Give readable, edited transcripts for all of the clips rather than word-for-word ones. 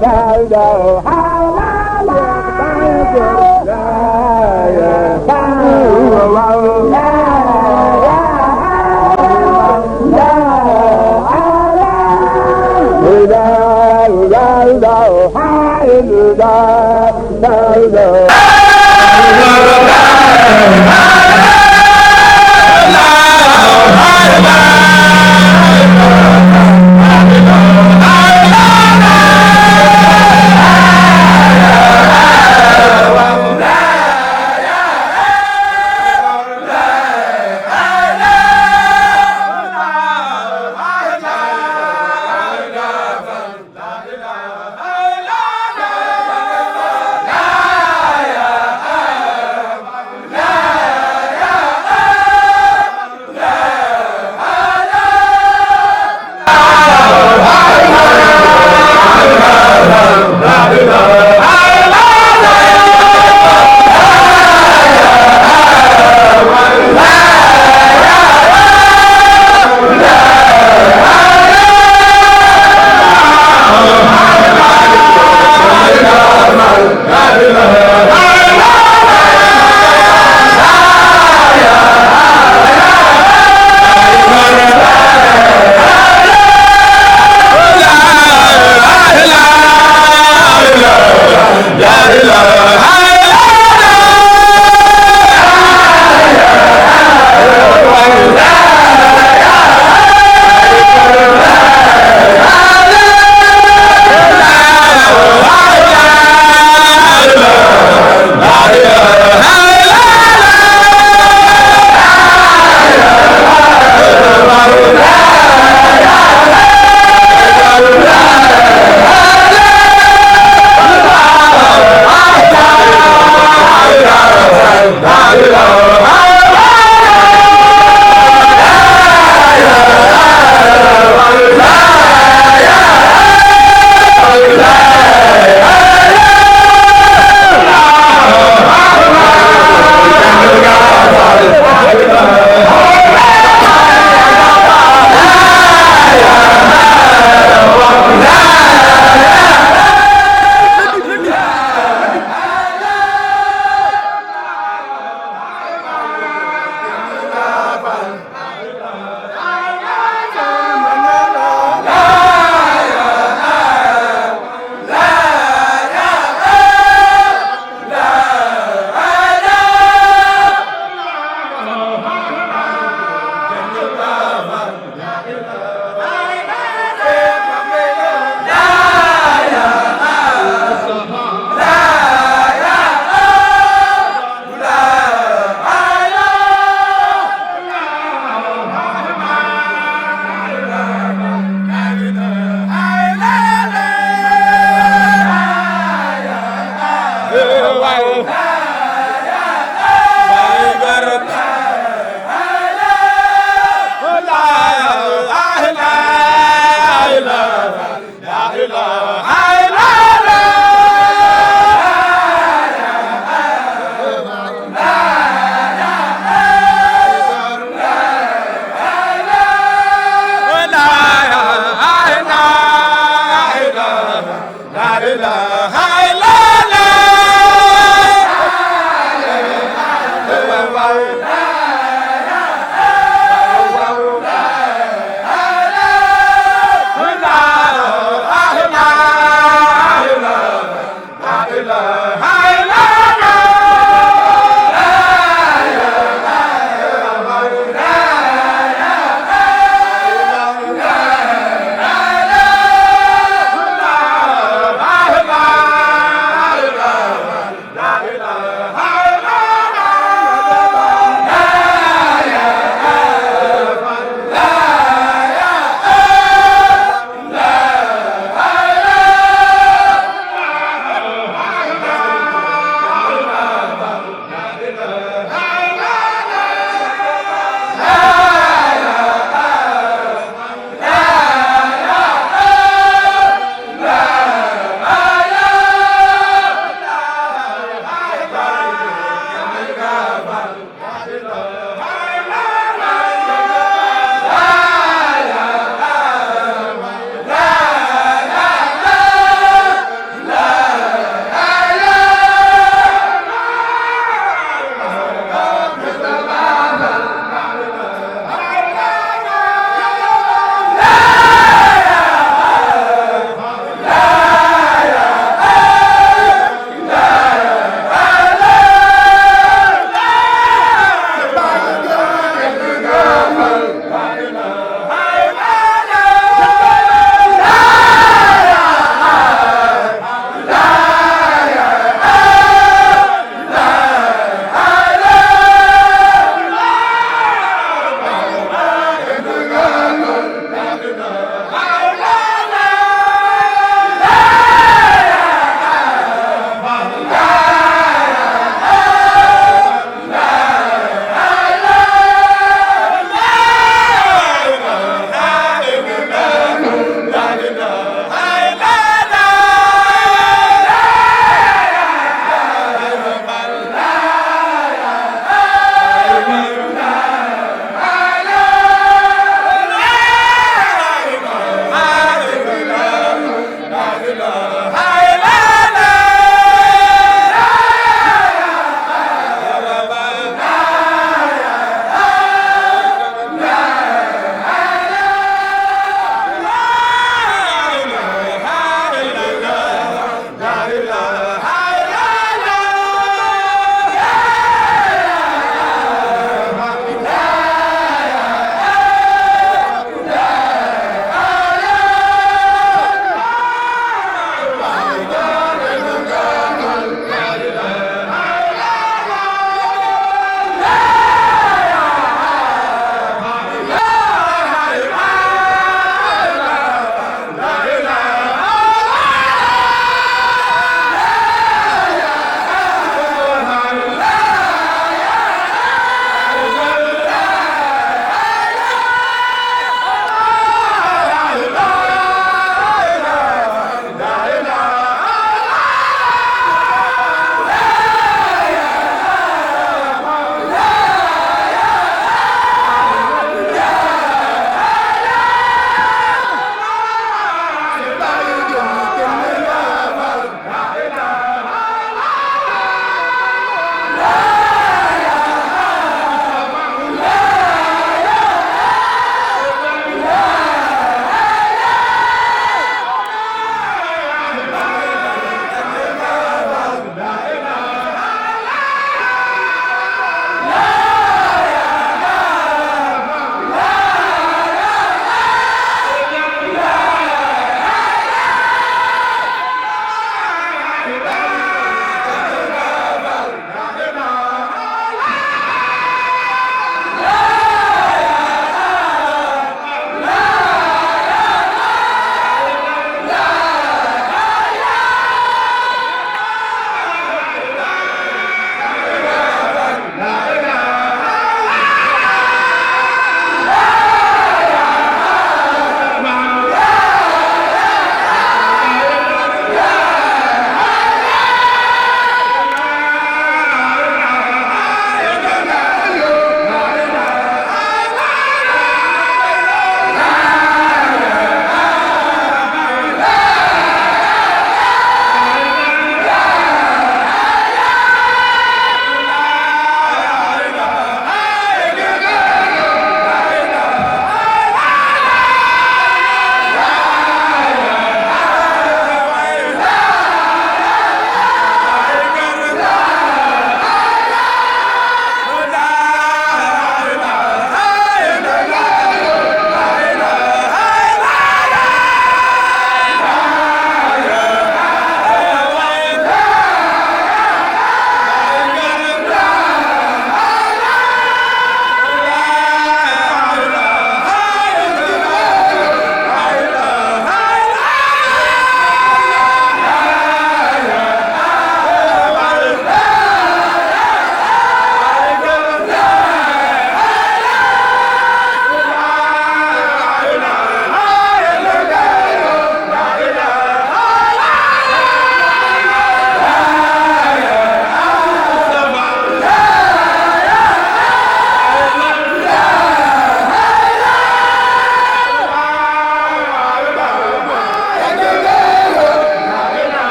la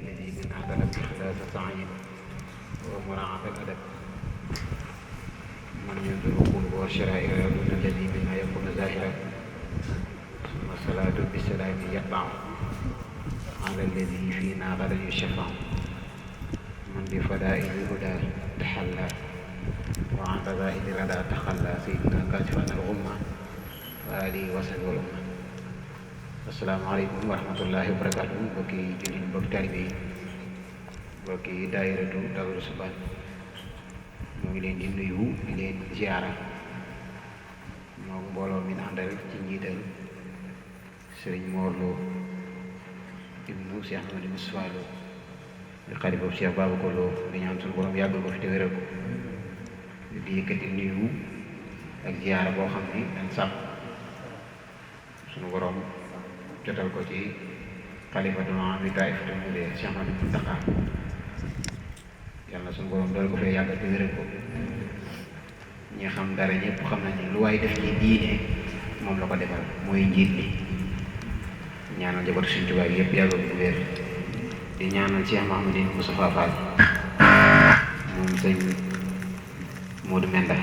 الذي من أهدل بإخلاص السعي ومراعاة الأدب من ينظر القلوب والشرائع دون الذي منها يكون ظاهرا ثم الصلاة بالسلام يتبع على الذي فينا غدا يشفع من بفدائل الهدى تحلى وعن فضائل الردى تخلى سيدنا كاشفا الغمة وآله وصحبه الأمة. asalaamaaleykum wa rahmatullahi wa barakaatu mbokki jullit mbokki taalibe yi mbokki daayiratu Daaru Subaan moo ngi leen di nuyu di leen ziyaara moom mbooloo mi àndal ci njiital sëriñ Mor Lo ibnu Cheikh Ahmadou Moustapha Lo di xalifa Cheikh Babacar Lo di ñaan suñu borom yàggal ko fi te wéral ko di yëkkati nuyu ak ziyaara boo xam ni dañ sàpp suñu borom jotal ko ci xalifatul aam bi Taif te mu dee Cheikh Ahmadou Mountakha yàlla na suñu borom dool ko fee yàggal te wéral ko ñi xam dara ñëpp xam nañ ni lu waay def ci diine moom la ko defal mooy njiit bi ñaanal njabootu Sëriñ Tuubaa yëpp yàggal ko wér di ñaanal Cheikh Mouhamadou Moustapha Fall moom sëñ Modou Menda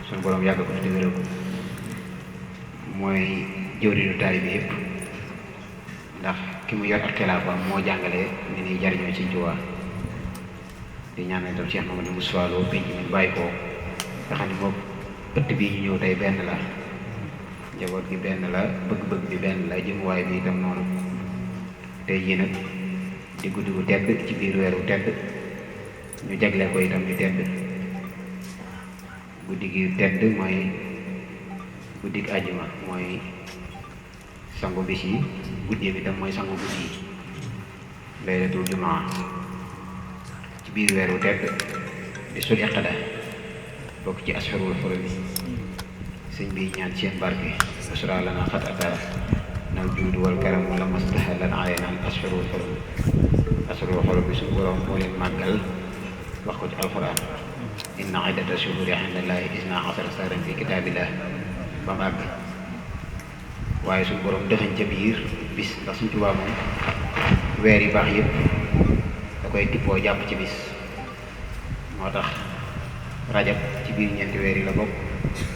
suñu borom yàggal ko fi te wéral ko mooy jëwriñu taalibe yëpp ndax ki mu yor ak xilaafaam moo jàngale ni ñuy jariñoo Sëriñ Tuubaa di ñaanal itam Cheikh Mamadou Moustapha Lo penc mi bàyyi ko nga xam ne moom ëtt bii ñu ñëw tey benn la njaboot gi benn la bëgg-bëgg bi benn la jëmuwaay bi itam noonu tey jii nag di guddi gu tedd ci biir weer wu tedd ñu jagleel ko itam ñu tedd guddi gi tedd mooy guddi gi àjjuma mooy sangu bis yi guddi bi tam mooy sangu guddi yi laylatul jumaa ci biir weeru tedd di sul iqada bokk ci asharul xurum yi sëñ bi ñaan seen barke usra lana xat atara nal juudu wal karam wala mastahalan alayna al asharul xurum bi suñu borom moo leen màggal wax ko ci alquran inna iddata shuhuri indallahi isna asara sahran fi kitaabillah ba mu àgg waaye suñu borom dëxañ ca biir bis ndax Sëriñ Tuubaa moom weer yi baax yëpp da koy tippoo jàpp ci bis moo tax rajab ci biir ñeenti weer yi la bokk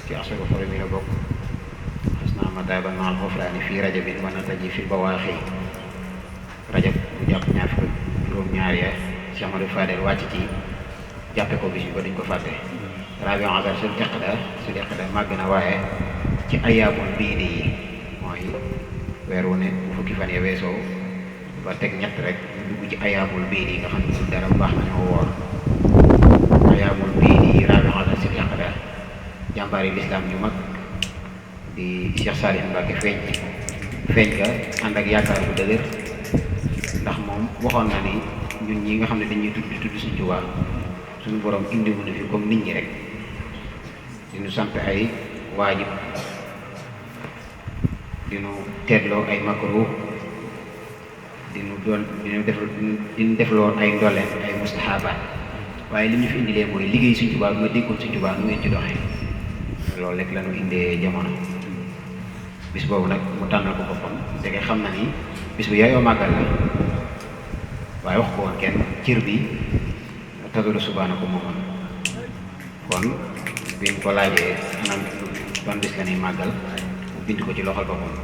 ci asuru xorom yi la bokk xas naa ma taaban maal xofraani fii rajabin wana taji fi bawaaxi rajab bu jàpp ñaar fukk juróom-ñaar ya Cheikh Amadou Fadel wàcc ci jàppe ko bis bi ba duñ ko fàtte rabiul awwal sul iqda màgg na waaye ci ayaamul biid yi mooy weer wu ne bu fukki fan ya weesoo ba teg ñett rek ñu dugg ci ayaamul biid yi nga xam ne dara baax nañoo woor ayaamul biid yi rabiul awwal sul iqda jàmbaari lislaam ñu mag di Cheikh Salih Mbacke feeñ ka ànd ak yaakaar bu dëgër ndax moom waxoon na ni ñun ñi nga xam ne dañuy tudd Sëriñ Tuubaa suñu borom indiwu na fi comme nit ñi rek diñu sant ay waajib diñu teetloo ay makruh diñu defloo ay ndoleen ay mustahabaat waaye li ñu fi indilee mooy liggéey Sëriñ Tuubaa bi ma déggoon Sëriñ Tuubaa nu ngeen ci doxee loolu rek la ñu indee jamono bis boobu nag mu tànnal ko boppam te xam na ni bis bu yaayoo màggal la waaye wax ko woon kenn cër bi Daaru Subaan ko moomoon kon biñ ko laajee anam ban bis la ñuy màggal mu bind ko ci loxol boppam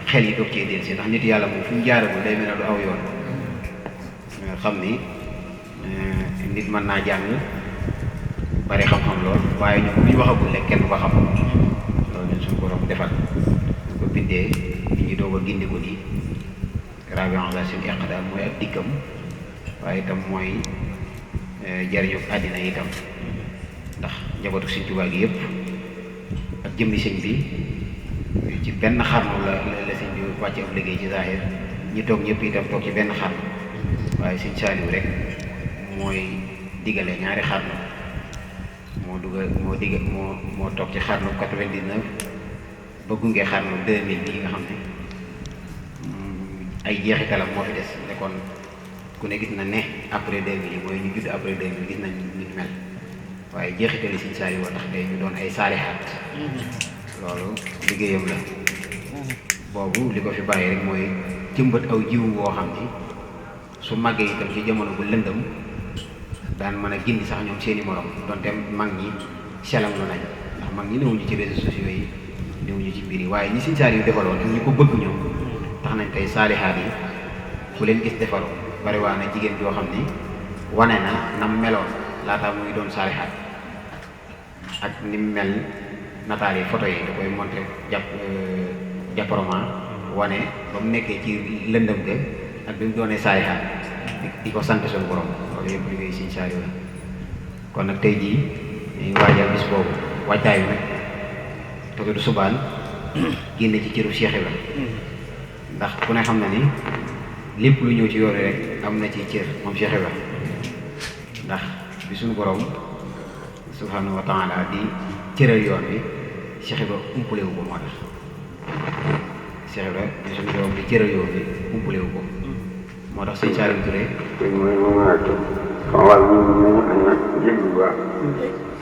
xel yi doog cee del si ndax nit yàlla moom fu mu jaaragul day mel ne du aw yoon xam ni nit mën naa jàng bari xam-xam lool waaye ñoom bu ñu waxagul rek kenn du ko xam loolu ñun suñu borom defal ñu ko bindee nit ñi doog a gindiku ni rabiul awwal sul iqda mooy ak dikkam waaye itam mooy jariñu àddina itam ndax njabootu Sëriñ Tuubaa gi yëpp ak jëmmi sëñ bi ci benn xarnu la sëñ bi wàcce am liggéey ci zahir ñi toog ñëpp itam toog ci benn xarnu waaye Sëñ Saaliw rek mooy digale ñaari xarnu moo toog ci xarnu 99 ba gunge xarnu 2000 bii nga xam ne ay jeexitalam moo fi des nekkoon ku ne gis na ne après 2000 yi mooy ñu judd après 2000 gis nañ ñu mel waaye jeexitali Sëriñ Saaliw tax tey ñu doon ay saalihaat loolu liggéeyam la boobu li ko fi bàyyi rek mooy jëmbat aw jiwu woo xam ni su màggee itam ci jamono bu lëndëm daan mën a gindi sax ñoom seeni morom donte mag ñi selam lu nañ ndax mag ñi newuñu ci réseaux sociaux yi newuñu ci mbir yi waaye ñi Sëñ Saaliw defaloon ak ñi ko bëgg ñoom tax nañ tey saalihaat yi ku leen gis defaru bari waa na jigéen joo xam ni wane na nam meloon laata muy doon saalihaat ak ni mu mel nataal yi photo yi da koy montré jàpparement wane ba mu nekkee ci lëndëm ga ak bi mu doonee saalihaat di ko sant suñu borom loolu yëpp liggéey Sëñ Saaliw la kon nag tey jii ñu ngi waajal bis boobu waajtaayu nag te du subaan génne ci cëru Cheikh Ibra ndax ku ne xam na ni lépp lu ñëw ci yoon rek am na ci cër moom Cheikh Ibra ndax bi suñu borom subhanahu wa taala di cëral yoon bi Cheikh Ibra umpule wu ko moo tax Cheikh Ibra bi suñu borom di cëral yoon bi umpule wu ko moo tax Sëñ Saaliw Touré mooy moom laa toog sama wàll ñu am na jéggi bu baax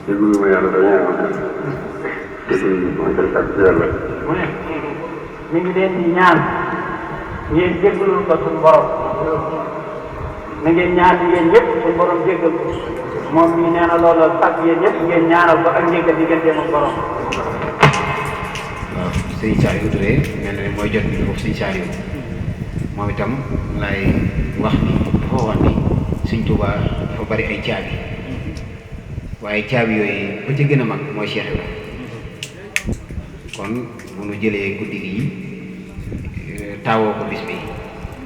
jéggi ma yàlla dañuy am jéggi mooy koy sàkk ci yàlla mu ne ñu ngi leen di ñaan ngeen jéggalul ko suñu borom na ngeen ñaan yéen ñëpp suñu borom jéggal ko moom mii nee na loolu sàkk yéen ñëpp ngeen ñaanal ko ak njéggal digganteem ak borom. waaw Sëñ Saaliw Touré mel na ne mooy jot bi foofu Sëñ Saaliw moom itam lay wax ni dafa wax ni Sëñ Tuubaa dafa bari ay caabi waaye caabi yooyu ba ca gën a mag mooy Cheikh Ibra kon bu nu jëlee guddi gi taawoo ko bis bi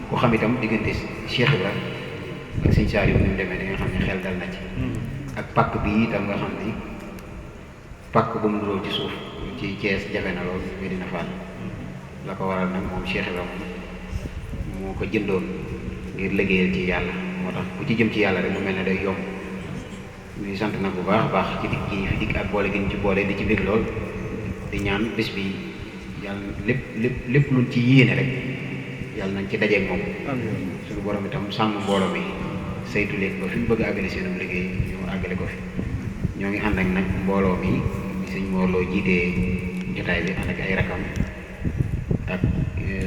ku xam itam diggante Cheikh Ibra ak Sëñ Saaliw ni mu demee da nga xam ne xel dal na ci ak pàkk bi itam nga xam ni pàkk bu mu nuróo ci suuf ci Thiès jafe na lool Medina Fall la ko waral nag moom Cheikh Ibra moom moo ko jëndoon ngir liggéeyal ci yàlla moo tax ku ci jëm ci yàlla rek mu mel ne day yomb ñuy sant nag bu baax a baax ci dikk gi fi dikk ak boole gi ñu ci boole di ci bég lool di ñaan bis bi yàlla lépp luñ ci yéene rek yàlla nañ ci dajeeg moom suñu borom itam sàmm mbooloo mi saytu leen ba fi ñu bëgg a àggale seenum liggéey ñu àggale ko fi ñoo ngi ànd ak nag mbooloo mi Sëñ Mor Lo jiitee jotaay bi ànd ak ay rakam ak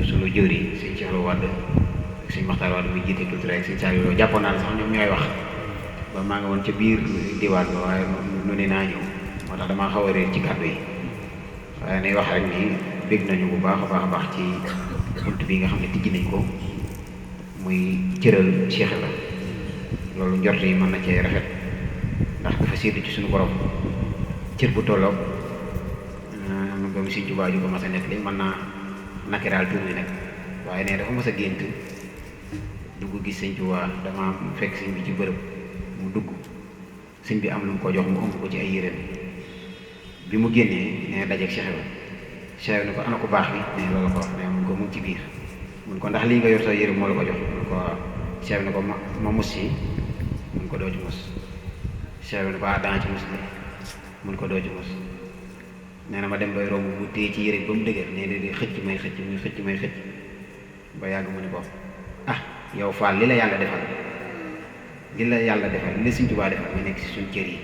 sunu jëwri Sëñ Cheikh Lo Wade ak Sëñ Maxtaar Wade muy jiite culturel ak Sëñ Saaliw Lo jàppoon naa ne sax ñoom ñooy wax ba maa ngi woon ca biir diwaan ba waaye nu ne naa ñëw moo tax damaa xaw a réer ci kàddu yi waaye nay wax rek ni bég nañu bu baax a baax ci bunt bi nga xam ne tijji nañ ko muy cëral Cheikh Ibra loolu njort yi mën na cee rafet ndax dafa séddu ci suñu borom cër bu tolloog ba mu Sëñ Tuubaa ju ko mas a nekk li mën naa nakiraal tuuti nag waaye ne dafa mas a gént dugg gis Sëñ Tuubaa dama fekk sëñ bi ci bërëb mu dugg sëñ bi am lu mu ko jox mu ëmb ko ci ay yéreem bi mu génnee nee dajeeg Cheikh Ibra Cheikh Ibra ne ko ana ko baax bi ne loolu ko wax ne mun ko mu ngi ci biir mun ko ndax lii nga yor sa yére moo la ko jox mun ko waaw Cheikh Ibra ne ko ma mus si mun ko doo ci mus Cheikh Ibra ne ko danga ci mus bi mun ko doo ci mus nee na ma dem bay romb mu téye ci yére ba mu dëgër nee na di xëcc may xëcc ba yàgg mu ne ko ah yow Fall li la yàlla defal li la Sëñ Tuubaa defal nga nekk si suñ cër yi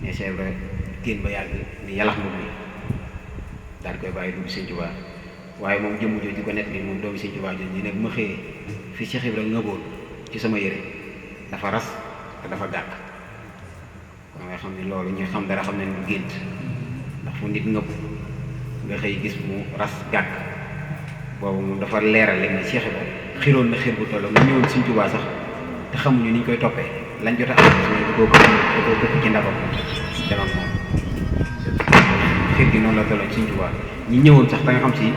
ne Cheikh Ibra génn ba yàgg ni yàllax mbubb mi daal di koy bàyyi dugg Sëñ Tuubaa waaye moom jëmm jooju di ko nekk ni moom doomu Sëñ Tuubaa jooju ñu ne bu ma xëyee fi Cheikh Ibra ngëboon ci sama yére dafa ras te dafa gàkk kon nga xam ne loolu ñu xam dara xam ne du gént ndax fu nit ngëb nga xëy gis mu ras gàkk boobu moom dafa leeral léegi ne Cheikh Ibra xiroon na xir bu toll mu ñëwoon Sëñ Tuubaa sax te xamuñu ni ñu koy toppee lañ jot a am da koo dëpp ci ndabam dem ak moom xir gi noonu la tolloon Sëñ Tuubaa ñi ñëwoon sax da nga xam si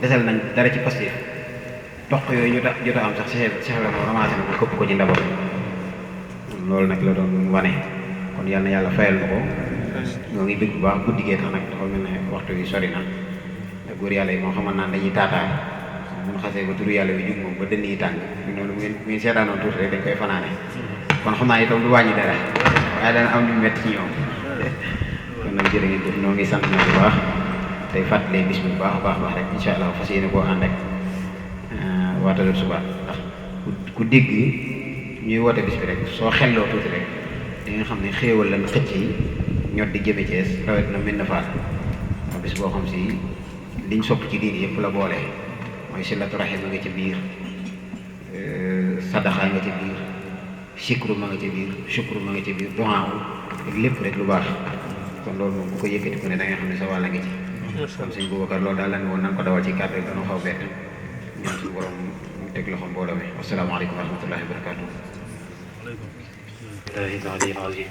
desal nañ dara ci Pastef toq yooyu ñu jot a am sax Cheikh Ibra moom ramassé na ko këpp ko ci ndabam loolu nag la doon wane kon yal na yàlla fayal na ko ñoo ngi bëgg bu baax guddi gee tax nag dafa mel ne waxtu wi sori na te góor yàlla yi moo xamal naan dañuy taataan bu ñu xasee ba turu yàlla wi jug moom ba dënn yi tàng noonu bu ngeen seetaanoon tuuti rek dañ koy fanaane kon xam naa itam du wàññi dara waaye dana am ñu métti ci ñoom kon nag jërë ngeen jëf ñoo ngi sant na bu baax tey fàttalee bis bi bu baax a baax rek incha allah fas yéene koo ànd ak waa Talib Suba ndax ku dégg ñuy woote bis bi rek soo xelloo tuuti rek di nga xam ne xéewal lan xëcc yi ñot di jëme Cees rawet na mel na faat mooy bis boo xam si liñ sopp ci diini yëpp la boole mooy silatu rahim nga ci biir sadaq madaxa nga ci biir sikru ma nga ci biir shukru ma nga ci biir duwaaw ak lépp rek lu baax kon loolu moom bu ko yëkkati ku ne da nga xam ne sa wàll nga ci kon sëñ Boubacar loolu daal la ne woon nan ko dawal ci kàddu rek dañoo xaw bett ñaan suñu borom mu teg loxo mbooloo mi wasalaamaaleykum wa rahmatullahi wa barakatuh الله العلي العظيم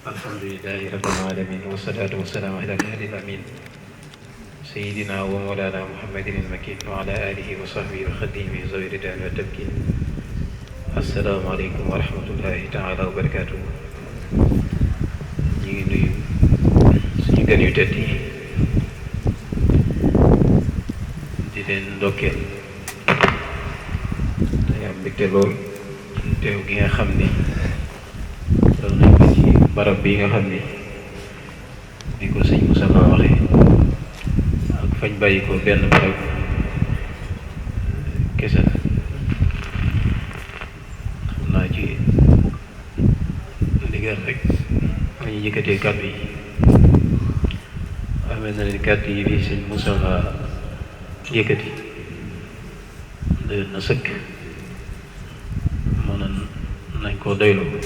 الحمد لله رب العالمين والصلاة والسلام على الهادي الأمين سيدنا ومولانا محمد المكين وعلى آله وصحبه وخديمه ذوي الردوان والتمكين السلام عليكم ورحمة الله تعالى وبركاته ñi ngi nuyu suñu gan yu tedd yi di leen ndokkeel day am mbégte lool teew gi nga xam ni loolu nañ ko ci barab bi nga xam ni di ko sëñ Moussa Ba waxee ak fañ bàyyi ko benn barab kese la xam naa ci ndigal rek ma ñu yëkkatee kàddu yi amee na leen kàddu yi fii sëñ Moussa Ba yëkkati doyoon na sëkk nañ koo doyloo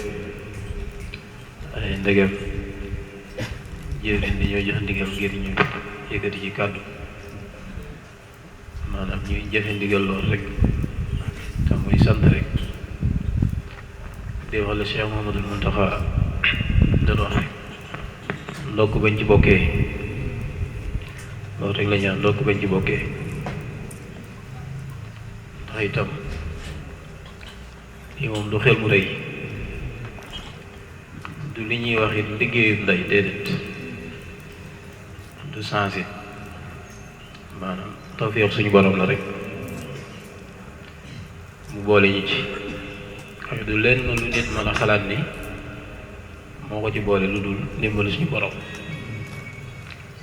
ay ndegem jëwriñ di ñoo jox ndigal ngir ñu yëkkati ci kàddu maanaam ñuy jëfe ndigal lool rek te muy sant rek di wax la Cheikh Mouhamadoul Mountakha doon wax rek ndokk bañ ci bokkee loolu rek la ñaan ndokk bañ ci bokkee ndax itam lii moom du xel mu rëy du li ñuy wax it liggéeyu ndey déedéet du sens it maanaam tawfeex suñu borom la rek mu boole ñi ci xam du lenn lu nit mën a xalaat ni moo ko ci boole lu dul ndimbalu suñu borom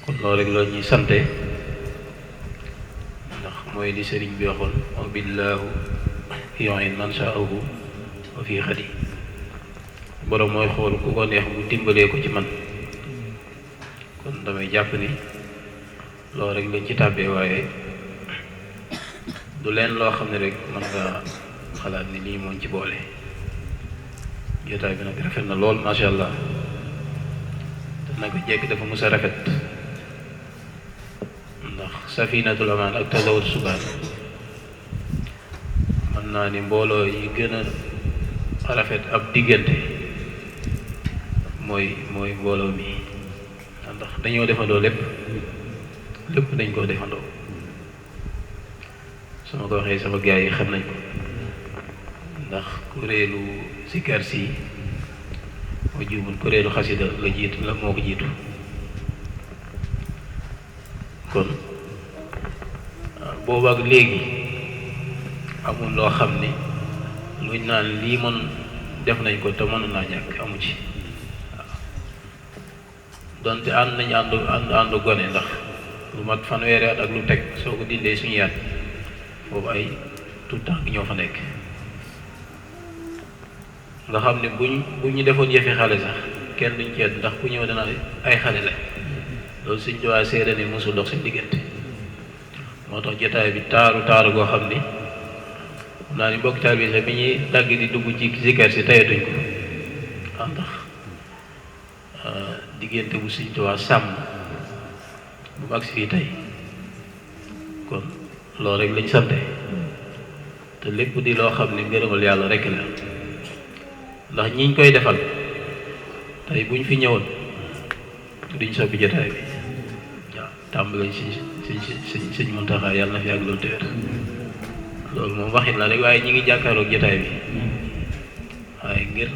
kon loolu rek la ñuy sante ndax mooy li sëriñ bi waxoon wa billaahu yu'in man sha'ahu wa fii xadi borom mooy xool ku ko neex mu dimbalee ko ci man kon damay jàpp ni loolu rek lañ ci tàbbee waaye du leen loo xam ne rek mën nga xalaat ni lii mooñ ci boole jotaay bi nag rafet na lool macha allah te naka jekk dafa mës a rafet ndax safinatul amaan ak tazawut subaan mën naa ni mbooloo yi gën a rafet ab diggante mooy mbooloo mi ndax dañoo defandoo lépp dañ koo defandoo su ma ko waxee sama gars yi xam nañ ko ndax kuréelu sikar si moo juumul kuréelu xasida la jiitu la moo ko jiitu kon boobu ak léegi amul loo xam ni luñ naan lii mën def nañ ko te mënu naa ñàkk amu ci waaw donte ànd nañ ànd gone ndax lu mat fanweeri at ak lu teg soo ko dindee suñu yaat boobu ay tout temps ñoo fa nekk nga xam ne bu ñu defoon yëfi xale sax kenn duñ ceet ndax ku ñëw dana ay xale la loolu suñ jowaay seede ni mosul dox seen diggante moo tax jotaay bi taaru goo xam ni xam naa ni mbokk taal bi sax bi ñuy dagg di dugg ci zikar si tayatuñ ko ndax diggante bu suñ jowaay sàmm bu mag si fii tey kon loolu rek lañ sante te lépp di loo xam ne ngërëmal yàlla rek la ndax ñiñ koy defal tey buñ fi ñëwoon duñ soppi jotaay bi waaw tàmbali sëñ Muntaxa yàlla na fi yàgg loolu téwér loolu moom waxit la rek waaye ñi ngi jàkkaaroog jotaay bi waaye ngir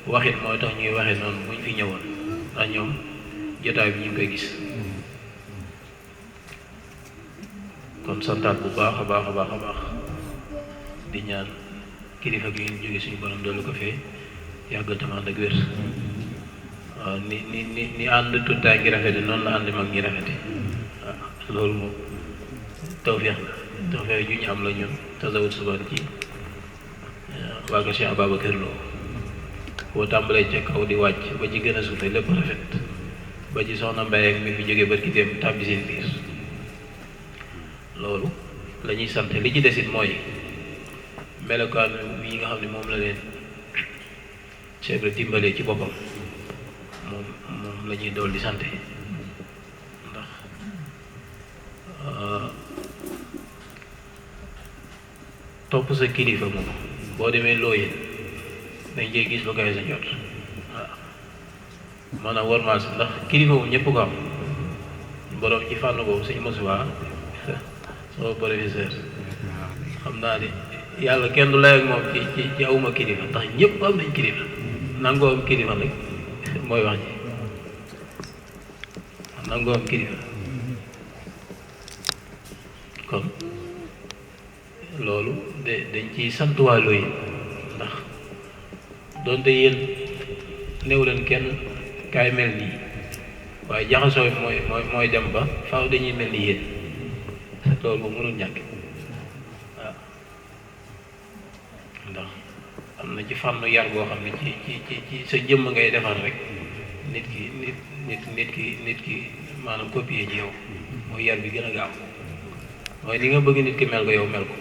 waxit mooy tax ñuy waxee noonu buñ fi ñëwoon ndax ñoom jotaay bi ñu ngi koy gis kon santaat bu baax a baax a baax a baax di ñaan kilifa gi ñu jóge suñu borom doolu ko fee yàggal tam ànd ak wér waaw ni ànd tuttaay ngi rafete noonu la ànd mag ñi rafete waaw loolu moom tawfeex la tawfeex ju ñu am la ñun tasawut suban ci waa ko Cheikh Ababacar Lo boo tàmbalee ca kaw di wàcc ba ci gën a suufe lépp rafet ba ci soxna Mbaye ak mi fi jóge barki dem tàbbi seen biir loolu la ñuy sant li ci desit mooy melokaan yi nga xam ne moom la leen Cheikh Ibra dimbalee ci boppam moom la ñuy dool di sant ndax topp sa kilifa moom boo demee looyee dañ koy gis lu koy sa jot waaw maanaam warmaal si ndax kilifa moom ñëpp ko am borom ci fànn boobu suñu mosuwaa sama professeur xam naa ni yàlla kenn du lay ak moom ci awuma kilifa ndax ñëpp am nañ kilifa nangoo am kilifa rek mooy wax ji nangoo am kilifa kon loolu dañ ciy sant waa Looy ndax doonte yéen néew leen kenn kaay mel nii waaye jaxasoo mooy dem ba faaw dañuy mel ni yéen loolu moom mënul ñàkk waaw ndax am na ci fànn yar boo xam ne ci sa jëmm ngay defar rek nit ki maanaam copier ci yow mooy yar bi gën a gaaw mooy ni nga bëgg nit ki mel ko yow mel ko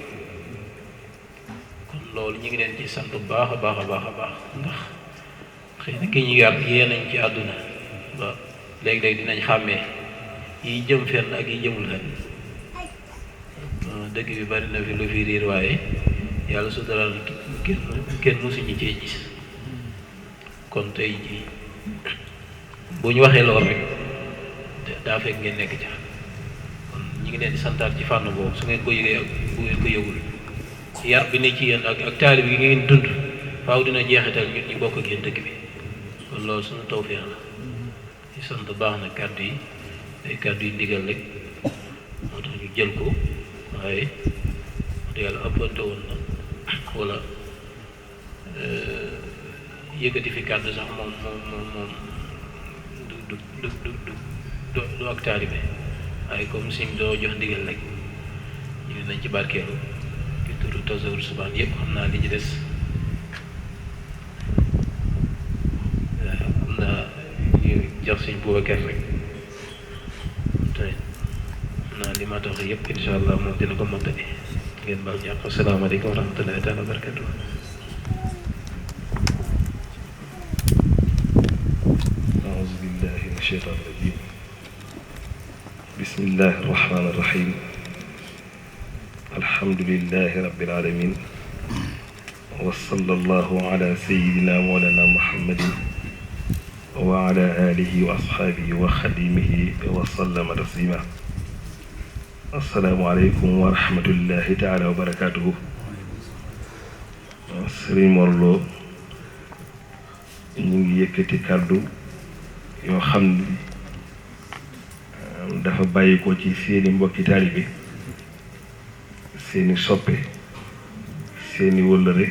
kon loolu ñu ngi leen ci sant bu baax a baax a baax a baax ndax xëy na ki ñu yar yee nañ ci àdduna ba léeg-léeg dinañ xàmmee yi jëm fenn ak yi jëmul fenn dëkk bi bari na fi lu fi riir waaye yàlla su dara kenn mësuñu cee gis kon tey jii bu ñu waxee lool rek daa fekk ngeen nekk ca kon ñu ngi leen di santaat ci fànn boobu su ngeen ko yëgee ak bu ngeen ko yëgul yar bi ne ci yéen ak taalib yi ngeen dund faaw dina jeexital ñun ñu bokk ak yéen dëkk bi kon loolu suñu tawfeex la di sant baax na kàddu yi ay kàddu yi ndigal rek moo tax ñu jël ko waaye wax yàlla ëppante woon na wala yëkkati fi kàddu sax moom du ak taalibe waaye comme sim doo jox ndigal rek ñu nañ ci barkeelu ci turu Tazawudu Subaan yëpp xam naa li ci des xam naa ñu jox suñ Boubacar rek te xam naa li ma tax yëpp insha allah moom dina ko mottali ngeen baal ñu àq asalaamaaleykum wa rahmatullahi taala wa barakatuh أعوذ بالله من الشيطان الرجيم بسم الله الرحمن الرحيم الحمد لله رب العالمين وصلى الله على سيدنا مولانا محمد وعلى آله وأصحابه وخديمه وسلم تسليما السلام عليكم ورحمة الله تعالى وبركاته Sëriñ Mor Lo ñu ngi yëkkati kàddu yoo xam ni dafa bàyyi ko ci seeni mbokki taalibe seeni soppe seeni wëllëre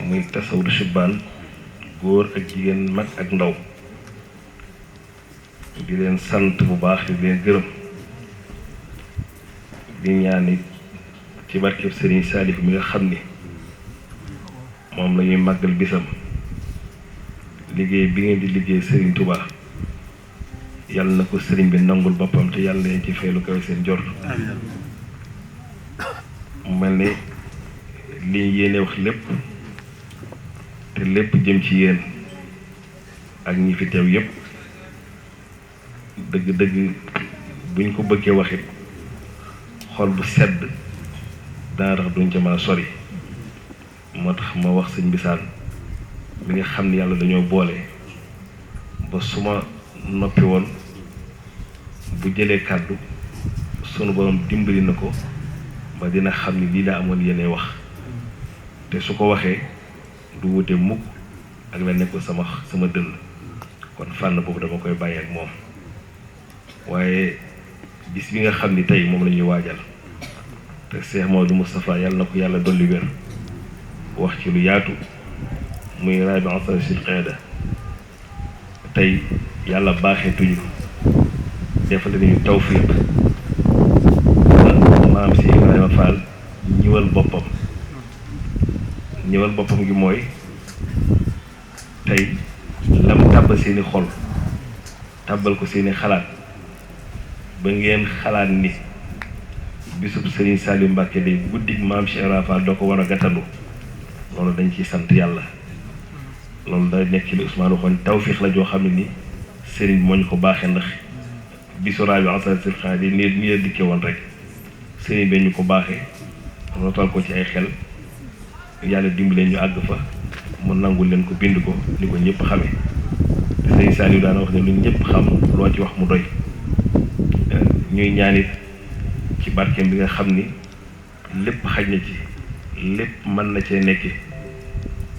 muy Tazawudu Subaan góor ak jigéen mag ak ndaw di leen sant bu baax di leen gërëm di ñaan it ci barkeb Sëriñ Saalif mi nga xam ni moom la ñuy màggal bisam liggéey bi ngeen di liggéey Sëriñ Tuubaa yàlla na ko sëriñ bi nangul boppam te yàlla leen ci fay lu kawe seen jort mu mel ni lii yéene wax lépp te lépp jëm ci yéen ak ñi fi teew yépp dëgg-dëgg buñ ko bëggee waxit xol bu sedd dana tax duñ ca mën a sori moo tax ma wax sëñ Bisaan mi nga xam ne yàlla dañoo boole ba su ma noppi woon bu jëlee kàddu sunu borom dimbali na ko ba dina xam ni lii laa amoon yéene wax te su ko waxee du wute mukk ak la nekk sama dënn kon fànn boobu dama koy bàyyi ak moom waaye bis bi nga xam ni tey moom la ñuy waajal te Cheikh Maodo Moustapha yàlla na ko yàlla dolli wér wax ci lu yaatu muy Rabi'a Sil Qiyada tey yàlla baaxeetuñu defal nañu tawfiq maam si Ibrahima Fall ñëwal boppam gi mooy tey lam tàbbal seeni xol tàbbal ko seeni xalaat ba ngeen xalaat ni bisub Serigne Saliou Mbacke de guddig maam Cheikh Ibra Fall doo ko war a gàttalu loolu dañ ciy sant yàlla loolu da nekk ci li Ousmane waxoon tawfiix la joo xam ne ni Serigne moo ñu ko baaxee ndax bisu rajo asar sil xanaa di nii la dikkee woon rek Serigne be ñu ko baaxee rootal ko ci ay xel yàlla dimbalee ñu àgg fa mu nangul leen ko bind ko ni ko ñëpp xamee Serigne Saliou daana wax ne lu ñëpp xam loo ci wax mu doy ñuy ñaanit ci barkeem bi nga xam ni lépp xaj na ci lépp mën na cee nekk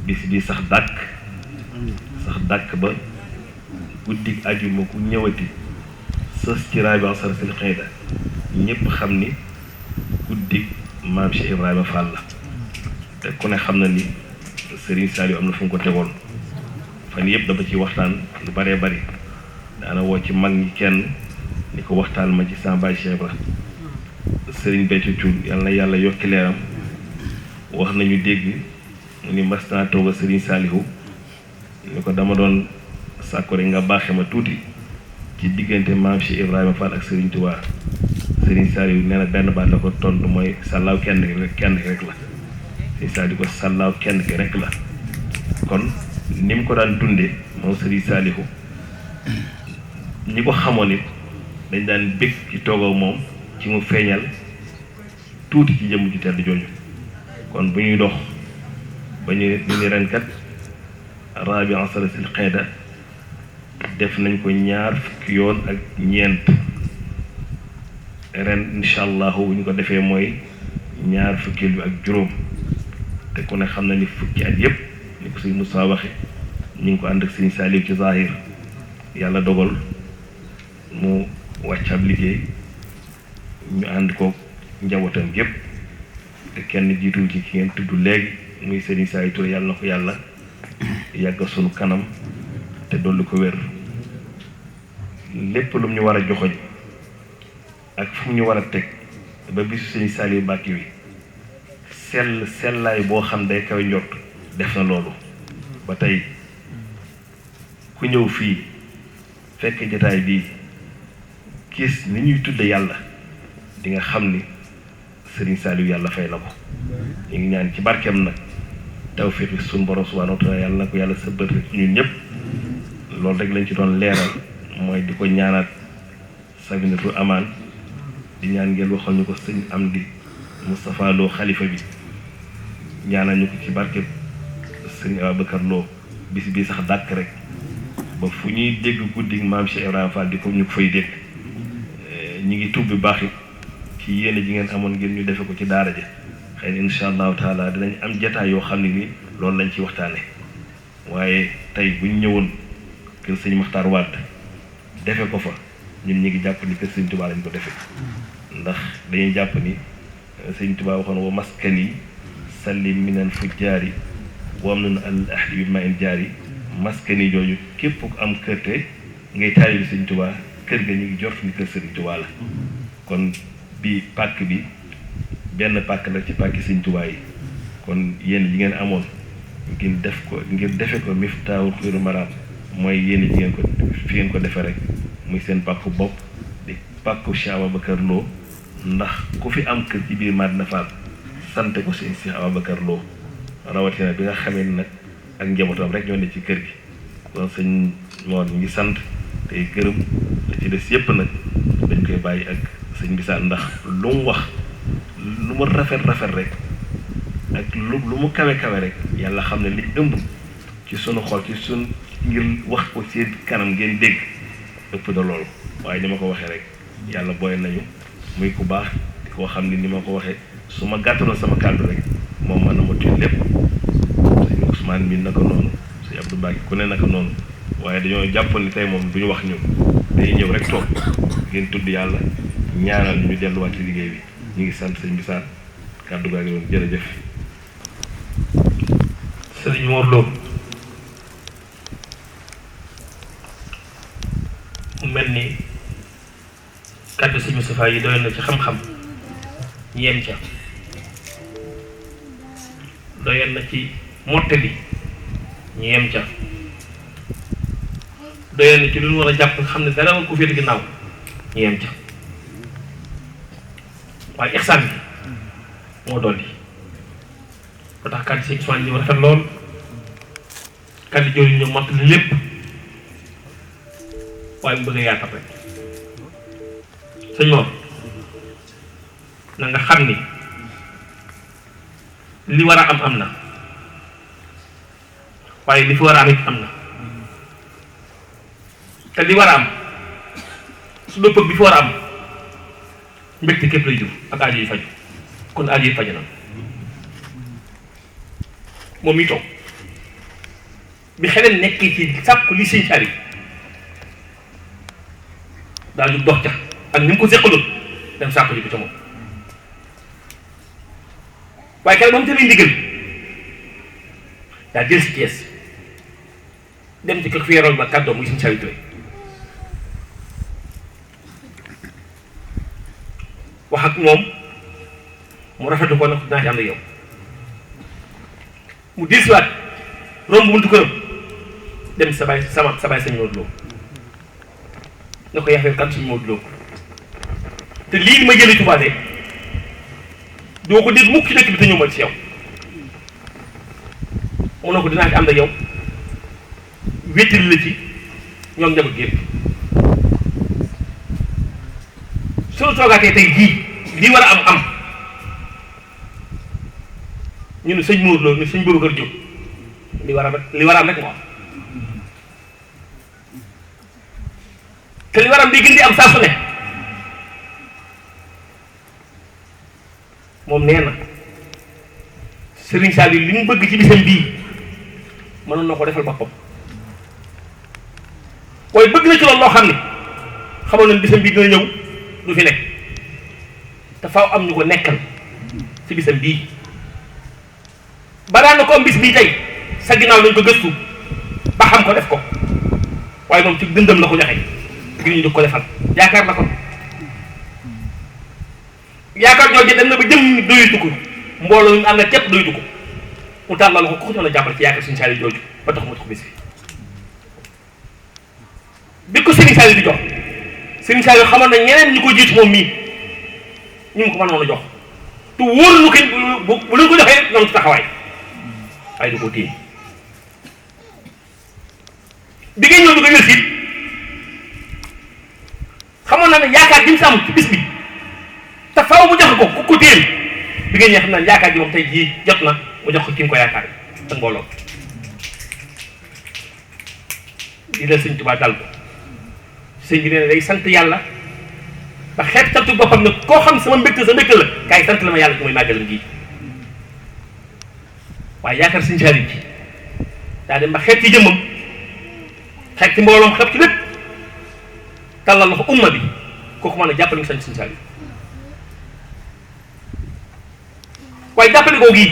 bis bi sax dàkk ba guddig ajuma ku ñëwati sës ci rajo Ansarul Xayda ñëpp xam ni guddig maam Cheikh Ibrahima Fall la te ku ne xam na ni Serigne Saliou am na fu mu ko tegoon fan yëpp dafa ci waxtaan lu baree bari daana woo ci mag ñi kenn ni ko waxtaan ma ci sama baay Cheikh Ibra Serigne Béthio Thioune yal na yàlla yokki leeram wax nañu dégg mu ni mas naa toog a Serigne Saliou ni ko dama doon sàkku rek nga baaxe ma tuuti ci diggante maam Cheikh Ibrahima Fall ak Serigne Touba Serigne Saliou nee na benn baat la ko tontu mooy sàllaaw kenn ki rek la Serigne Saliou ko sàllaaw kenn ki rek la kon ni mu ko daan dundee moom Serigne Saliou ñi ko xamoon it dañ daan bég ci toogoo moom ci mu feeñal tuuti ci jëmm ju tedd jooju kon bu ñuy dox ba ñu ni ren kat rabi Ansarul Xayda def nañ ko ñaar fukki yoon ak ñeent ren incha allahu bu ñu ko defee mooy ñaar fukki bi ak juróom te ku ne xam na ni fukki at yépp ni ko sëñ Moussa waxe ñu ngi ko ànd ak sëñ Saliou ci zahir yàlla dogal mu wàcc ab liggéey ñu ànd ko njabootam gépp te kenn jiitu ci ki ngeen tudd léegi muy Serigne Saliou Touré yàlla na ko yàlla yàgg sunu kanam te dolli ko wér lépp lu mu ñu war a joxoñ ak fu mu ñu war a teg ba bisu Serigne Saliou Mbacke wi sellaay boo xam day kaw njort def na loolu ba tey ku ñëw fii fekk jotaay bii gis ni ñuy tudde yàlla di nga xam ni Serigne Saliou yàlla fay na ko ñu ngi ñaan ci barkeem nag tawfiq suñu borom subhanahu wa taala yàlla na ko yàlla sa bët ñun ñëpp loolu rek lañ ci doon leeral mooy di ko ñaanaat Safinatu Amaan di ñaan ngeen waxal ñu ko sëñ Amdi Moustapha Lo xalifa bi ñaanal ñu ko ci barke sëñ Ababacar Lo bis bii sax dàkk rek ba fu ñuy dégg guddi maam Cheikh Ibrahima Fall di ko ñu ko fay dégg ñi ngi tubbi baax it ci yéene ji ngeen amoon ngeen ñu defe ko ci daara ja xëy na incha allahu taala dinañ am jataay yoo xam ne ni loolu lañ ci waxtaane waaye tey buñ ñëwoon kër sëñ Maxtaar Wàdd defe ko fa ñun ñi ngi jàpp ni kër sëñ Tuubaa lañ ko defe ndax dañuy jàpp ni sëñ Tuubaa waxoon wa maskani sallim minal fujjaari wa am nañu al ahdi bi ma in jaari maskani jooju képp ku am kër te ngay taalibi sëñ Tuubaa kër ga ñu ngi jort ni kër sëñ Tuubaa la kon bi pàkk bi benn pàkk la ci pàkki sëñ Tuubaa yi kon yéen yi ngeen amoon ngir def ko ngir defe ko Miftaahul Xuyri Maraam mooy yéen ji ngeen ko fi ngeen ko defe rek muy seen pàkku bopp di pàkku Cheikh Ababacar Lo ndax ku fi am kër ci biir Madina Fall sante ko seen Cheikh Ababacar Lo rawatina bi nga xamee ni nag ak njabootam rek ñoo ne ci kër gi kon sëñ Mor ñu ngi sant tey gërëm la ci des yépp nag dañ koy bàyyi ak sëñ Bisaan ndax lu mu wax lu mu rafet rek ak lu mu kawe rek yàlla xam ne li ëmb ci sunu xol ci sun ngir wax ko seen kanam ngeen dégg ëpp na loolu waaye ni ma ko waxee rek yàlla booy nañu muy ku baax di koo xam ne ni ma ko waxee su ma gàttaloon sama kàddu rek moom mën na ma tuuti lépp sëñ Ousmane mi naka noonu sëñ Abdou Mbacke ku ne naka noonu waaye dañoo jàppoon ni tey moom du ñu wax ñun dañuy ñëw rek toog ngeen tudd yàlla ñaanal ñu delluwaat ci liggéey bi ñu ngi sant sëñ Bisaan kàddu gaa ngi doon jërëjëf. Sëriñ Mor Lo mu mel ni kàddu sëñ Moustapha yi doyoon na ci xam-xam ñu yem ca doyoon na ci mottali ñu yem ca doyoon na ci lu ñu war a jàpp xam ne dara ko féete ginnaaw ñu yem ca waaye ixsaan bi moo dolli ba tax kàddu si Ousmane ñëw rafet lool kàddu jooju ñëw mottali lépp waaye mu bëgg a yaatal rek sëñ Mor na nga xam ni li war a am na waaye li fi war a am it am na te li war a am su dëppëg bi fi war a am mbégte képp lay jur ak aajo yi faju kon aajo yi faju na moom mi toog bi xeleen nekkee ci sàkku li sëñ Saliou daal di dox ca ak ni mu ko seqaloon dem sàkku ji ko ca moom waaye kenn ba mu tëddee ndigal daa jël si Thiès dem ci kër fi yerool ba kàddoom muy sëñ Saliou Touré wax ak moom mu rafetlu ko nag dinaa ci ànd ak yow mu dellusiwaat romb buntu këram dem sa baay sëñ Modou Lo na ko yaafee kan sëñ Modou Lo te lii di ma jëlee Touba de doo ko dégg mukk ci dëkk bi te ñëw ma ci yow mu ne ko dinaa ci ànd ak yow wéttali la ci ñoom njaboot gépp soo toogaatee tey jii lii war a am ñu ne sëñ Modou Lo ñu sëñ Babacar Diop li war a am rek moo am te li war a am day gën di am saa su ne moom nee na Serigne Saliou li mu bëgg ci bisam bii mënoon na ko defal boppam waaye bëgg na ci loolu loo xam ne xamoon nañ bisam bii dina ñëw du fi nekk te faaw am ñu ko nekkal ci bisam bii balaa na ko am bis bii tey sa ginnaaw lañ ko gëstu ba xam ko def ko waaye moom ci dëndam la ko joxe ngir ñu di ko defal yaakaar na ko yaakaar jooju dem na ba jëm ni doyatu ko mbooloo ñu ànd na képp doyatu ko mu tàllal ko ku ko mën a jàppale ci yaakaar Serigne Saliou jooju ba tax mu tax bis bi ko Serigne Saliou di jox Serigne Saliou xamoon na ñeneen ñu ko jiitu moom mii ñu ko mënoon a jox te wóor lu ko bu leen ko joxee rek ñoom ci taxawaay waaye du ko téye bi ngeen ñëw di ko jël si xamoon na ne yaakaar gi mu sàmm ci bis bi te faaw mu jox ko ku ko téel bi ngeen ñëw xam naa yaakaar gi moom tey jii jot na mu jox ko ki mu ko yaakaar ak mbooloo di la sëñ Tuubaa dal ko sëñ bi nee na day sant yàlla ba xeet santu boppam ne koo xam sama mbégte sa mbégte la kaay sant la ma yàlla ci mooy màggalam gii waaye yaakaar Serigne Saliou ji daa dem ba xeet ci jëmmam xeet ci mbooloom xeet ci lépp tàllal la ko umma bi kooku mën a jàppale ñu sant Serigne Saliou waaye jàppale koo gii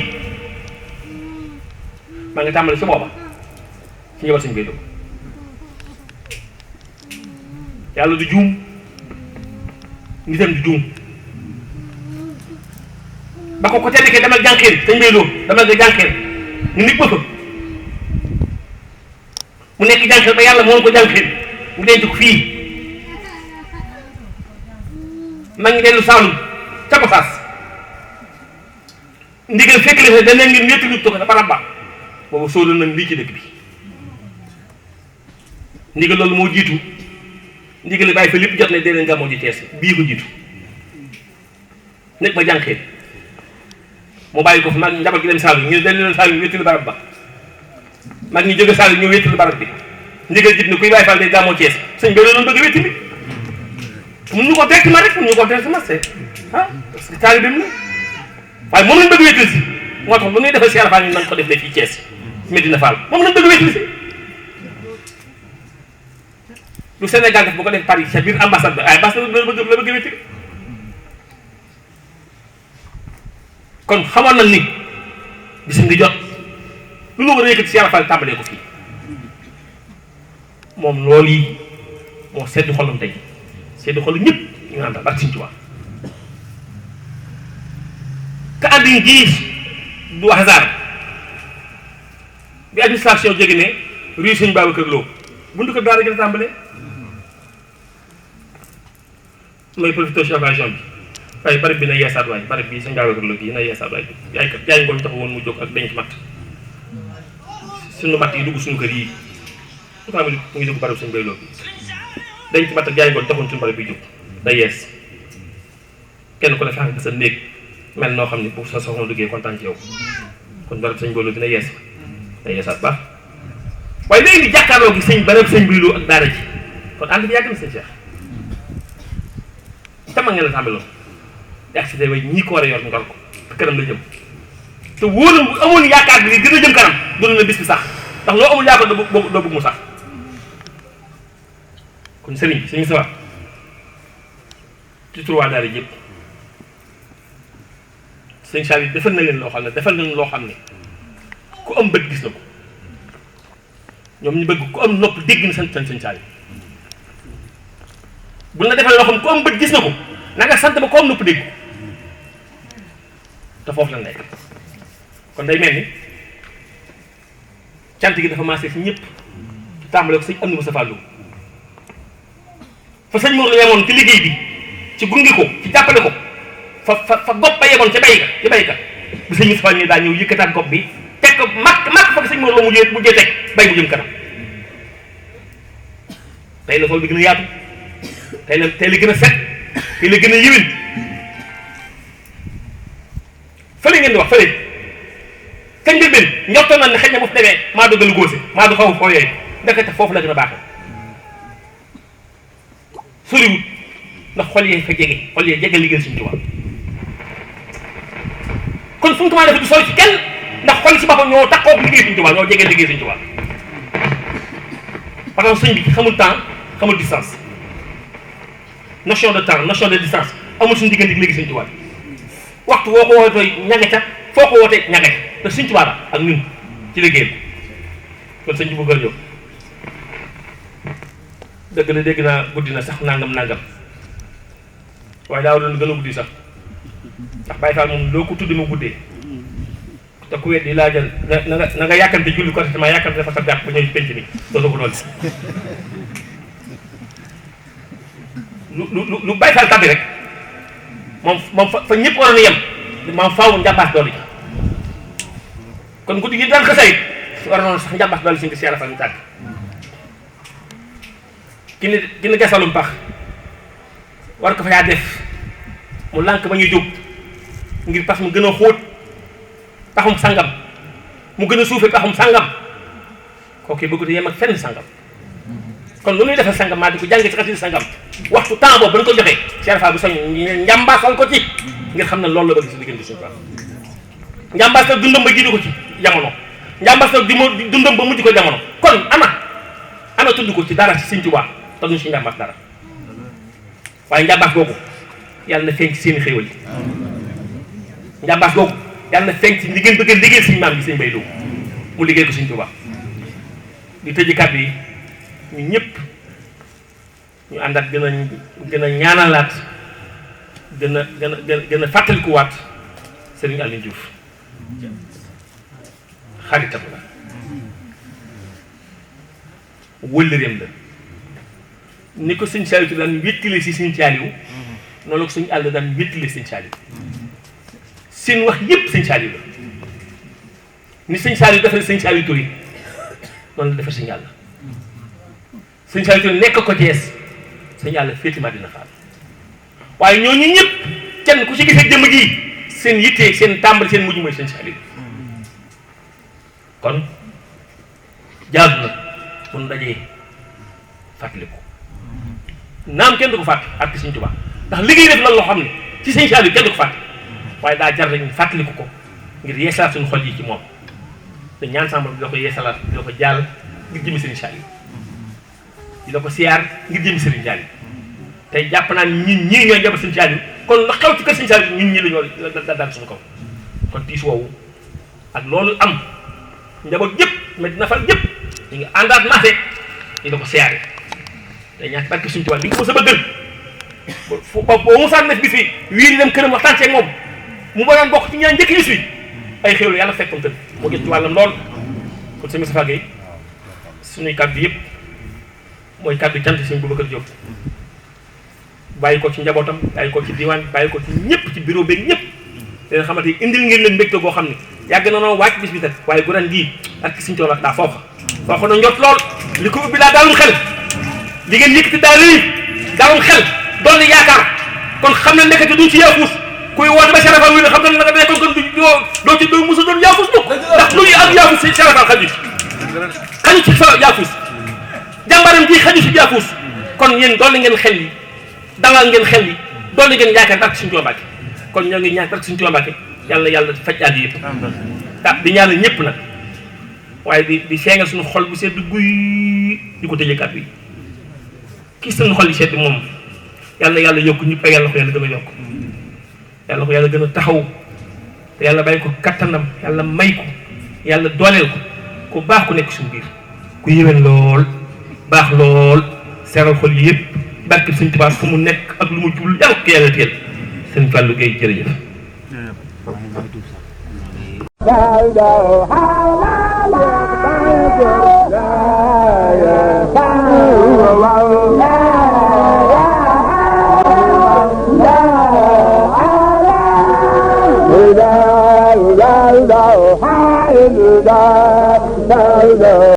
maa ngi tàmbali si booba ci ñëwal sëñ Béthio yàlla du juum nitam du juum ba ko teel ke demal jànqeen sëñ Béthio demal nga jànqeen ñu nit bëgg mu nekk jànqeen ba yàlla moo ko jànqeen mu denc ko fii ma ngi dellu Saalum ca Gosaas ndigal fekk leen dañ leen ngeen ñetti ñu toog dafa rabba boobu sóolu nañ lii ci dëkk bi ndigal loolu moo jiitu ndigal bàyyi fa lépp jot ne dee leen gàmmoo ji Cees bii ko jiitu nekk ba jànqeen mu bàyyi ko fi mag njaboot gi dem Saalum ñu dañ leen Saalum wéttalu barab ba mag ñi jóge Saalum ñëw wéttalu barab bi ndigal jit ne kuy bàyyi fall day gàmmoo Cees sëñ bi loolu bëgg wétti bi mun ñu ko directement rek mun ñu ko directement c'est ah parce que taalibeem la waaye moom lañ bëgg wéttali si moo tax lu ñuy defee Cheikh Fall ñu nan ko def ne fii Thiès Medina Fall moom lañ bëgg wéttali si lu Sénégal def bu ko def Paris sa biir ambassade ba ay ambassade la bëgg wéttali kon xamoon nañ ni bis ngi jot lu ñu war a yëkkati Cheikh Fall tàmbalee ko fii moom loolu yi moo seddu xolam tey seddu xolu ñëpp ñu naan daal ak Sëñ Tuubaa te àndi ngi du hasard bi administration jóge ne rue Sëñ Babacar Lo buntu ko daara gën a tàmbalee may profité ci occasion bi waaye barab bi na yeesaat waay barab bi sëñ Babacar Lo bii na yeesaat waay jaay ngooñ taxu woon mu jóg ak denc matt suñu matt yi dugg suñu kër yi su ko amee mu ngi dugg barab sëñ Bay Lo bi denc matt ak jaay ngooñ taxoon suñu barab bi jóg day yees kenn ku ne fexe sa néeg mel noo xam ne bu sa soxna duggee kontaan ci yow kon barab sëñ Bay Lo dina yees day yeesaat baax waaye léegi di jàkkaarloo gi sëñ barab sëñ Bay Lo ak daara ji kon ànd bi yàgg na sëñ Cheikh tama ngeen la tàmbaloon di accédé way ñii ko war a yor ngor ko te kanam la jëm te wóor na amoon yaakaar bi gën a jëm kanam doon na bis bi sax ndax loo amul yaakaar doo bëgg mu sax kon sëriñ bi sëñ Sawa ci trois daara yëpp sëñ Saali defal na leen loo xam ne defal nañ loo xam ne ku am bët gis na ko ñoom ñu bëgg ku am nopp dégg na sant sëñ Saali bu la defal loo xam ne ku am bët gis na ko na nga sant ba ku am nopp dégg te foofu la nekk kon day mel ni cant gi dafa maasee si ñëpp ci tàmbale ko sëñ am na Moustapha Lo fa sëñ Mor la yemoon ci liggéey bi ci gunge ko ci jàppale ko fa gopp ba yemoon ca bayka bu sëñ Moustapha ñi daa ñëw yëkkataat gopp bi teg ko makk fa sëñ Mor la mujjee teg bay mu jëm kanam tey la tool bi gën a yaatu tey la gën a set tey la gën a yiwin fële ngeen di wax fële kañ nga benn ñortoon na ne xëy na bu fi demee maa doggalu góose maa du xaw foo yooyu ndekete foofu la gën a baaxee soriwut ndax xol yee fa jege xol yee jege liggéey Sëñ Tuubaa kon fu mu commencé du sori ci kenn ndax xol si boppam ñoo taxaw liggéey Sëñ Tuubaa ñoo jege liggéey Sëñ Tuubaa parce que sëñ bi xamul temps xamul distance notion de temps notion de distance amul suñu diggante liggéey Sëñ Tuubaa waxtu woo ko wootee ñage ca foo ko wootee ñage te Sëñ Tuubaa la ak ñun ci liggéey kon sëñ bi bu gën a jóg dëgg la dégg naa guddi na sax nangam waaye daaw doon gën a guddi sax ndax Baye Fall moom loo ko tudd ma guddee te ku wet di laajal na nga yàkkante julli correctement yàkkante dafa sa jàpp ba ñëw ci penc mi dootoo ko doon lu Baye Fall tàbbi rek moom fa ñëpp waroon a yem moom faaw njàmbaas doole ji kon guddi gi daan xasee war noonu sax njàmbaas doole si nga si yàlla fa ñu tàgg ki ne gasalum pax war ko fa yaa def mu lànk ba ñuy jóg ngir pax mu gën a xóot paxum sangam mu gën a suufee paxum sangam kooku bëgg di yem ak fenn sangam kon lu ñuy defal sangam maa di ko jàngee ci xasida sangam waxtu temps boobu ba ñu ko joxee Cheikh Fall bu soñ njàmbaasal ko ci ngir xam ne loolu la bëgg si diggante suñu Fall njàmbaas nag dundam ba jiitu ko ci jamono njàmbaas nag dundam ba mujj ko jamono kon ana tudd ko ci dara ci Sëñ Tuubaa te duñ si njàmbaas dara waaye njàmbaas googu yàlla na feeñ ci seeni xéewal yi njàmbaas googu yàlla na feeñ ci li ngeen bëgg a liggéey suñu maam bi Sëñ Bay Lo mu liggéey ko Sëñ Tuubaa di tëji kàddu yi ñu ñëpp ñu àndaat gën a ñaanalaat gën a fàttalikuwaat Sëriñ Aliou Diouf xaritam la wëllëreem la ni ko Sëñ Saaliw daan wéttile si Sëñ Saaliw noonu la ko Sëñ Àll daan wéttile Sëñ Saaliw seen wax yëpp Sëñ Saaliw la ni Sëñ Saaliw defal Sëñ Saaliw Touré noonu la defal Sëñ Àll Sëñ Saaliw Touré nekk ko Cees Sëñ Àll féeti Madina Fall waaye ñooñu ñëpp kenn ku ci gisee jëmm ji seen yitte seen tàmbali seen mujj mooy Sëñ Saaliw kon jaadu na mun dajee fàttaliku naam kenn du ko fàtte ak Sëñ Tuubaa ndax liggéey def loolu loo xam ne ci Sëñ Saaliw kenn du ko fàtte waaye daa jar rek fàttaliku ko ngir yeesalaat suñu xol yi ci moom te ñaan sàmm di la ko yeesalaat di la ko jàll ngir jëmi Sëñ Saaliw di la ko siyaar ngir jëmi Sëñ Saaliw tey jàpp naa ni ñun ñii ñooy jabar Sëñ Saaliw kon la xew ci kër Sëñ Saaliw ñun ñi la ñoo daal suñu kaw kon tiis woowu ak loolu am njaboot yëpp Medina Fall yëpp ñu ngi àndaat maate di la ko siyaare te ñaan barke Sëñ Tuubaa li nga ko sa bëggal boo musaan def bis bi wii dem këram waxtaan ceeg moom mu ba daan bokk ci ñaan njëkk yi si ay xéwlu yàlla fekkoon tën moo jot ci wàllam lool kon sëñ Moustapha Gueye suñuy kàddu yëpp mooy kàddu cant Sëñ Boubacar Diop bàyyi ko ci njabootam bàyyi ko ci diwaan bàyyi ko ci ñëpp ci bureau beeg ñëpp dina xamante ni indil ngeen leen mbégte goo xam ne yàgg na noonu wàcc bis bi teg waaye gu ren gii ak suñu tool daa foofa na njot lool li ko ubbi daa daalul xel li ngeen yëkkati daa rëy daalul xel doon ni yaakaar kon xam na nekkati duñ ci yaafuus kuy woote ba Serafal wi ne xam na naka nekkoon kon doo ci doo musa doon yaafuus mukk ndax lu ñuy am yaafuus si Serafal xaju ci fa yaafuus jàmbaram ji xaju si yaafuus kon yéen doon ngeen xel yi dalal ngeen xel yi doon ngeen yaakaar barke suñu Tuubaa Mbàkke kon ñoo ngi ñaan barke suñu Tuubaa Mbàkke yàlla faj aadi yëpp di ñaanal ñëpp nag waaye di feeñal suñu xol bu sedd guy di ko tëjee kàddu yi kii suñu xol yi sedd moom yàlla yokk ñëpp yàlla ko yàlla gën a yokk yàlla ko yàlla gën a taxaw te yàlla bàyyi ko kattanam yàlla may ko yàlla dooleel ko ku baax ku nekk suñu biir ku yéwén lool baax lool seeral xol yi yëpp barke Sëñ Tuubaa fu mu nekk ak lu mu jublu yàlla ko yàlla teel Sëñ Fallou Gueye jërëjëf